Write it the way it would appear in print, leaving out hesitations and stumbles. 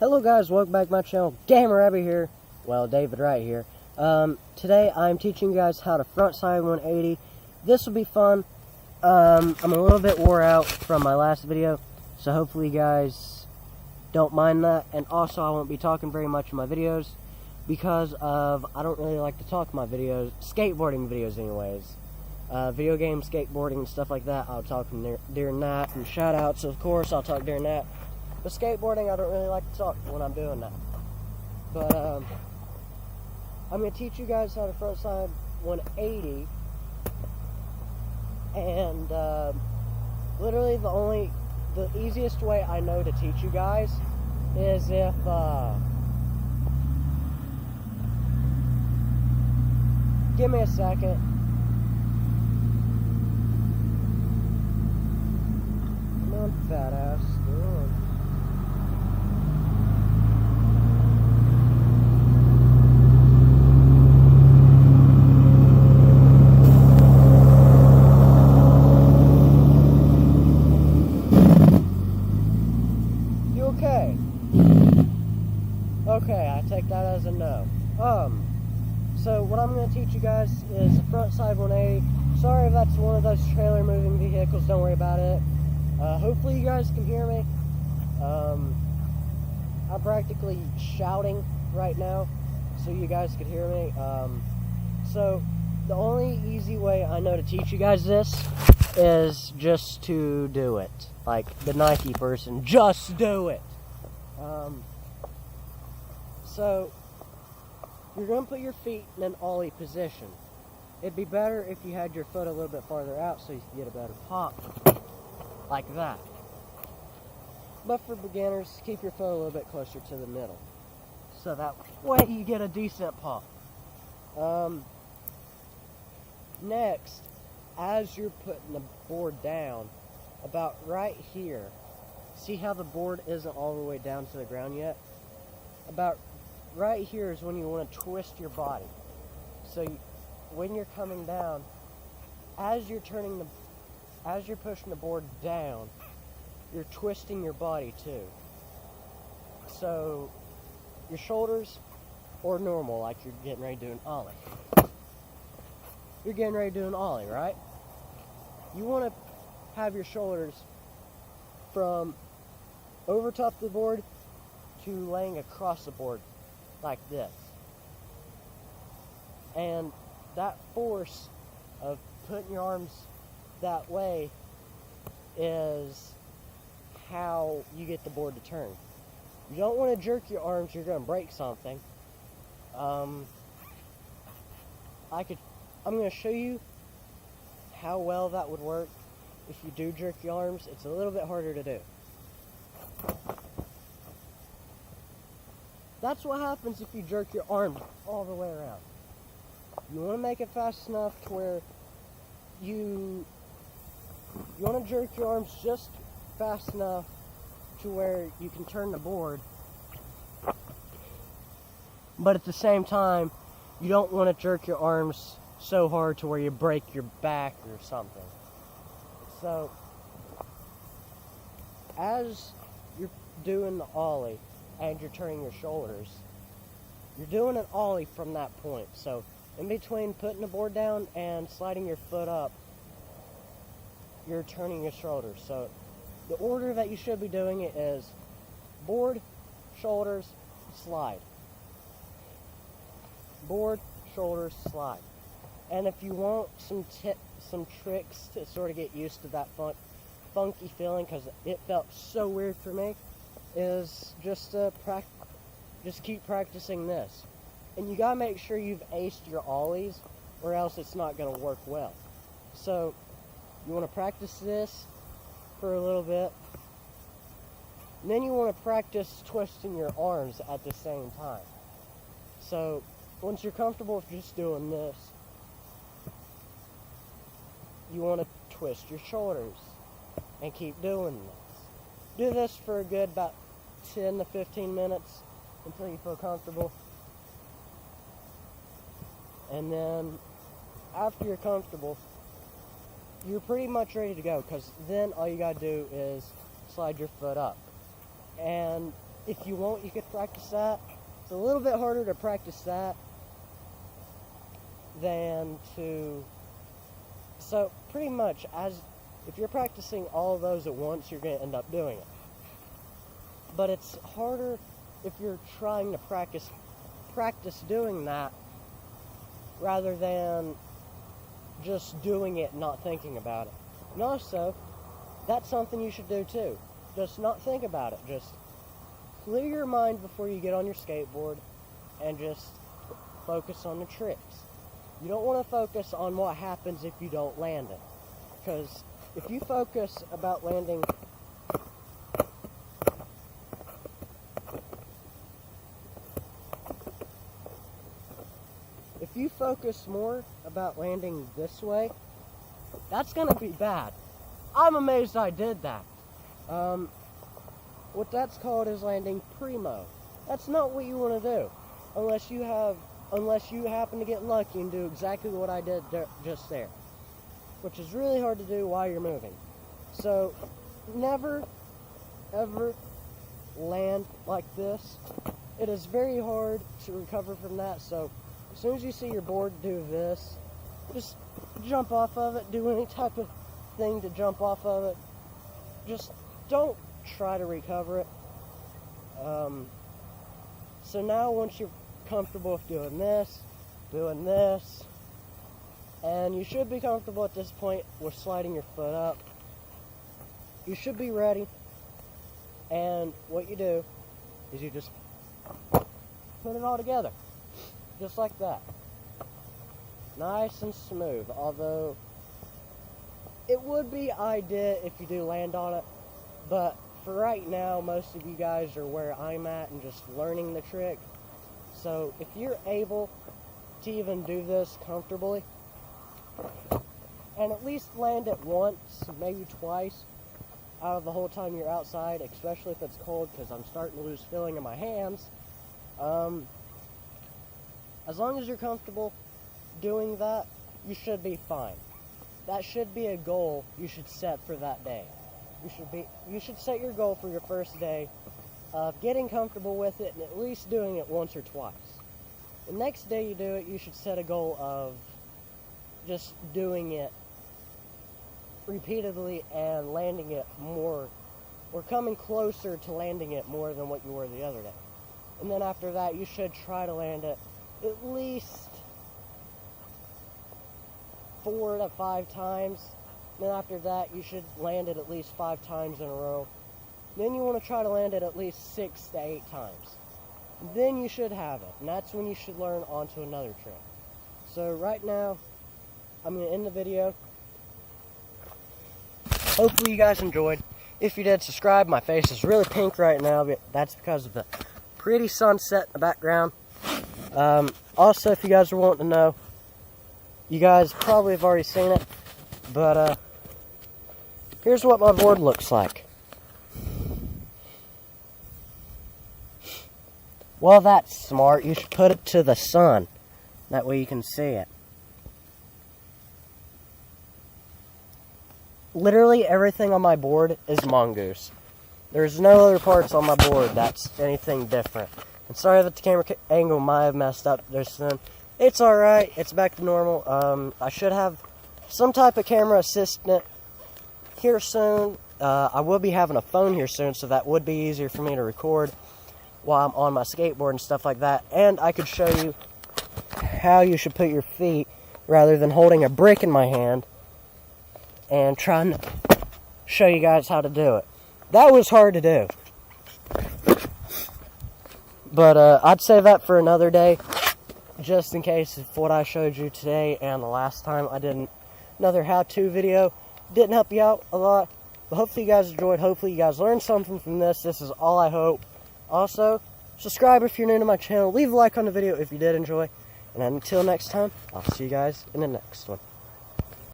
Hello guys, welcome back to my channel. Gamer Rabbit here. Well, David right here. Today I'm teaching you guys how to frontside 180. This will be fun. I'm a little bit wore out from my last video, so hopefully you guys don't mind that. And also I won't be talking very much in my videos because I don't really like to talk in my videos, skateboarding videos anyways. Video games, skateboarding, and stuff like that, I'll talk during that. And shout outs, of course, I'll talk during that. But skateboarding, I don't really like to talk when I'm doing that. But I'm going to teach you guys how to frontside 180. And literally the easiest way I know to teach you guys is if give me a second. Come on, fat ass. Come on. Okay, I take that as a no. So what I'm going to teach you guys is a frontside 180. Sorry if that's one of those trailer moving vehicles, don't worry about it. Hopefully you guys can hear me. I'm practically shouting right now, so you guys can hear me. So the only easy way I know to teach you guys this is just to do it. Like the Nike person, just do it. So, you're going to put your feet in an ollie position. It'd be better if you had your foot a little bit farther out so you could get a better pop. Like that. But for beginners, keep your foot a little bit closer to the middle. So that way you get a decent pop. Next, as you're putting the board down, about right here, see how the board isn't all the way down to the ground yet? About right here is when you want to twist your body. So when you're coming down, as you're pushing the board down, you're twisting your body too. So your shoulders or normal, like you're getting ready to do an ollie. You're getting ready to do an ollie, right? You want to have your shoulders from over top of the board to laying across the board like this. And that force of putting your arms that way is how you get the board to turn. You don't want to jerk your arms, you're going to break something. I'm going to show you how well that would work if you do jerk your arms. It's a little bit harder to do. That's what happens if you jerk your arm all the way around. You want to make it fast enough to where you want to jerk your arms just fast enough to where you can turn the board. But at the same time, you don't want to jerk your arms so hard to where you break your back or something. So, as you're doing the ollie, and you're turning your shoulders, you're doing an ollie from that point. So in between putting the board down and sliding your foot up, you're turning your shoulders. So the order that you should be doing it is board, shoulders, slide. Board, shoulders, slide. And if you want some tricks to sort of get used to that funky feeling, because it felt so weird for me, is just keep practicing this. And you gotta make sure you've aced your ollies, or else it's not gonna work well. So you want to practice this for a little bit, and then you want to practice twisting your arms at the same time. So once you're comfortable with just doing this, you want to twist your shoulders and keep doing this. Do this for a good about 10 to 15 minutes until you feel comfortable. And then after you're comfortable, you're pretty much ready to go, because then all you gotta do is slide your foot up. And if you want, you could practice that. It's a little bit harder to practice that than to... So, pretty much, if you're practicing all of those at once, you're going to end up doing it. But it's harder if you're trying to practice doing that rather than just doing it and not thinking about it. And also, that's something you should do too. Just not think about it. Just clear your mind before you get on your skateboard and just focus on the tricks. You don't want to focus on what happens if you don't land it. Because if you focus about landing... If you focus more about landing this way, that's going to be bad. I'm amazed I did that. What that's called is landing primo. That's not what you want to do, unless you happen to get lucky and do exactly what I did just there, which is really hard to do while you're moving. So, never, ever land like this. It is very hard to recover from that, so as soon as you see your board do this, just jump off of it, do any type of thing to jump off of it. Just don't try to recover it. So now once you're comfortable with doing this, and you should be comfortable at this point with sliding your foot up, you should be ready. And what you do is you just put it all together. Just like that. Nice and smooth. Although, it would be ideal if you do land on it. But for right now, most of you guys are where I'm at and just learning the trick. So, if you're able to even do this comfortably, and at least land it once, maybe twice, out of the whole time you're outside, especially if it's cold, because I'm starting to lose feeling in my hands, as long as you're comfortable doing that, you should be fine. That should be a goal you should set for that day. You should set your goal for your first day of getting comfortable with it and at least doing it once or twice. The next day you do it, you should set a goal of just doing it repeatedly and landing it more, or coming closer to landing it more than what you were the other day. And then after that, you should try to land it at least 4 to 5 times. Then after that, you should land it at least 5 times in a row. Then you want to try to land it at least 6 to 8 times. Then you should have it, and that's when you should learn onto another trick. So right now, I'm going to end the video. Hopefully you guys enjoyed. If you did, subscribe. My face is really pink right now, but that's because of the pretty sunset in the background. Also, if you guys are wanting to know, you guys probably have already seen it, but here's what my board looks like. Well, that's smart. You should put it to the sun. That way you can see it. Literally everything on my board is Mongoose. There's no other parts on my board that's anything different. And sorry that the camera angle might have messed up there soon. It's alright. It's back to normal. I should have some type of camera assistant here soon. I will be having a phone here soon, so that would be easier for me to record while I'm on my skateboard and stuff like that. And I could show you how you should put your feet rather than holding a brick in my hand and trying to show you guys how to do it. That was hard to do. But I'd save that for another day, just in case if what I showed you today and the last time I did another how-to video didn't help you out a lot. But hopefully you guys enjoyed. Hopefully you guys learned something from this. This is all I hope. Also, subscribe if you're new to my channel. Leave a like on the video if you did enjoy. And until next time, I'll see you guys in the next one.